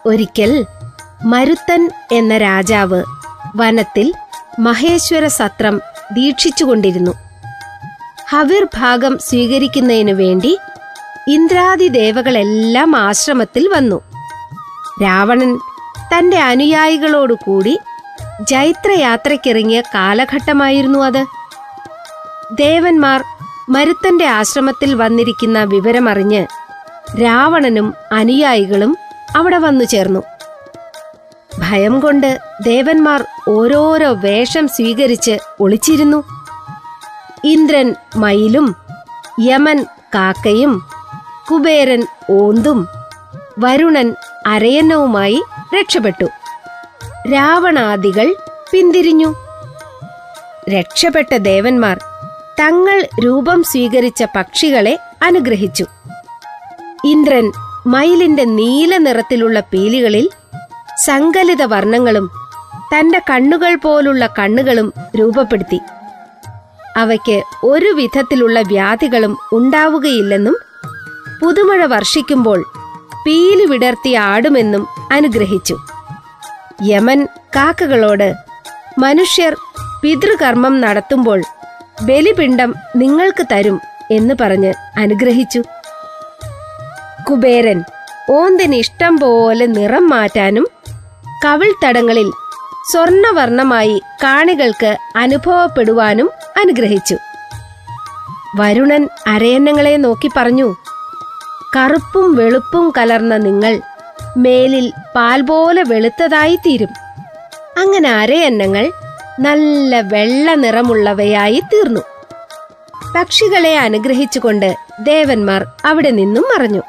ഒരിക്കൽ മരുത്തൻ എന്ന രാജാവ് വനത്തിൽ മഹേശ്വര സത്രം ദീക്ഷിച്ചുകൊണ്ടിരുന്നു. ഹവിർഭാഗം സ്വീകരിക്കുന്നതിനു വേണ്ടി ഇന്ദ്രാദി ദേവകളെല്ലാം ആശ്രമത്തിൽ വന്നു. രാവണൻ തന്റെ അനുയായികളോടുകൂടി ജൈത്രയാത്രയ്ക്കിറങ്ങിയ കാലഘട്ടമായിരുന്നു അത്. ദേവന്മാർ മരുത്തന്റെ ആശ്രമത്തിൽ വന്നിരിക്കുന്ന വിവരമറിഞ്ഞ് രാവണനും അനുയായികളും അവിടെ വന്നു ചേർന്നു. ഭയം കൊണ്ട് ദേവന്മാർ ഓരോരോ വേഷം സ്വീകരിച്ച് ഒളിച്ചിരുന്നു. ഇന്ദ്രൻ മയിലും, യമൻ കാക്കയും, കുബേരൻ ഓന്തും, വരുണൻ അരയന്നവുമായി രക്ഷപ്പെട്ടു. രാവണാദികൾ പിന്തിരിഞ്ഞു. രക്ഷപ്പെട്ട ദേവന്മാർ തങ്ങൾ രൂപം സ്വീകരിച്ച പക്ഷികളെ അനുഗ്രഹിച്ചു. ഇന്ദ്രൻ മയിലിന്റെ നീല നിറത്തിലുള്ള പീലികളിൽ സങ്കലിത വർണ്ണങ്ങളും തന്റെ കണ്ണുകൾ പോലുള്ള കണ്ണുകളും രൂപപ്പെടുത്തി. അവയ്ക്ക് ഒരു വിധത്തിലുള്ള വ്യാധികളും ഉണ്ടാവുകയില്ലെന്നും പുതുമഴ വർഷിക്കുമ്പോൾ പീലി വിടർത്തി ആടുമെന്നും അനുഗ്രഹിച്ചു. യമൻ കാക്കകളോട് മനുഷ്യർ പിതൃകർമ്മം നടത്തുമ്പോൾ ബലിപിണ്ഡം നിങ്ങൾക്ക് തരും എന്ന് പറഞ്ഞ് അനുഗ്രഹിച്ചു. കുബേരൻ ഓന്തിന് ഇഷ്ടം പോലെ നിറം മാറ്റാനും കവിൾത്തടങ്ങളിൽ സ്വർണവർണ്ണമായി കാണികൾക്ക് അനുഭവപ്പെടുവാനും അനുഗ്രഹിച്ചു. വരുണൻ അരയന്നങ്ങളെ നോക്കി പറഞ്ഞു, കറുപ്പും വെളുപ്പും കലർന്ന നിങ്ങൾ മേലിൽ പാൽ പോലെ വെളുത്തതായി തീരും. അങ്ങനെ അരയന്നങ്ങൾ നല്ല വെള്ള നിറമുള്ളവയായി തീർന്നു. പക്ഷികളെ അനുഗ്രഹിച്ചുകൊണ്ട് ദേവന്മാർ അവിടെ നിന്നും മറഞ്ഞു.